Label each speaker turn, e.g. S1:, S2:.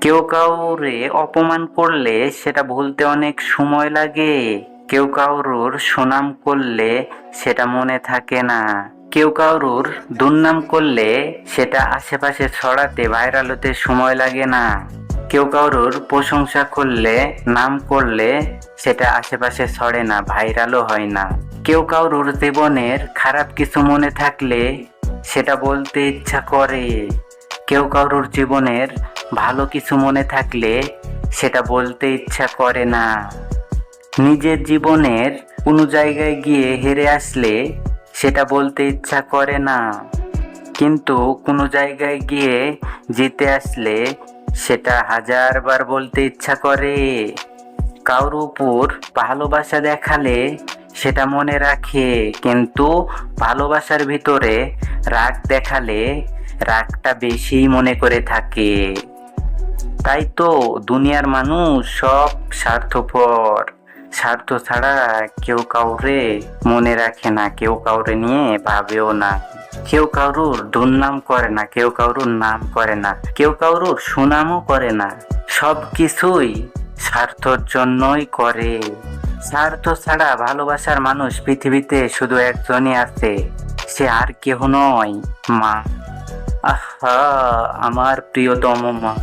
S1: কেউ কাউরে অপমান করলে সেটা ভুলতে অনেক সময় লাগে। কেউ কাউরুর সুনাম করলে সেটা মনে থাকে না। কেউ কাউরুর দুর্নাম করলে সেটা আশেপাশে ছড়াতে ভাইরাল হতে সময় লাগে না। কেউ কাউরুর প্রশংসা করলে নাম করলে সেটা আশেপাশে ছড়ে না, ভাইরালও হয় না। কেউ কাউরুর জীবনের খারাপ কিছু মনে থাকলে সেটা বলতে ইচ্ছা করে। কেউ কারোর জীবনের ভালো কিছু মনে থাকলে সেটা বলতে ইচ্ছা করে না। নিজের জীবনের কোনো জায়গায় গিয়ে হেরে আসলে সেটা বলতে ইচ্ছা করে না, কিন্তু কোনো জায়গায় গিয়ে জিতে আসলে সেটা হাজারবার বলতে ইচ্ছা করে। কারোর উপর ভালোবাসা দেখালে সেটা মনে রাখে, কিন্তু ভালোবাসার ভিতরে রাগ দেখালে রাগটা বেশি মনে করে থাকে। তাই তো দুনিয়ার মানুষ সব স্বার্থপর। স্বার্থ ছাড়া কেউ কাউরে মনে রাখে না, কেউ কাউরে নিয়ে ভাবেও না। কেউ কারুর দুর্নাম করে না, কেউ কারুর নাম করে না, কেউ কারুর সুনামও করে না। সব কিছুই স্বার্থর জন্যই করে। স্বার্থ ছাড়া ভালোবাসার মানুষ পৃথিবীতে শুধু একজনই আছে, সে আর কেহ নয়, মা। আহা, আমার প্রিয়তম মা।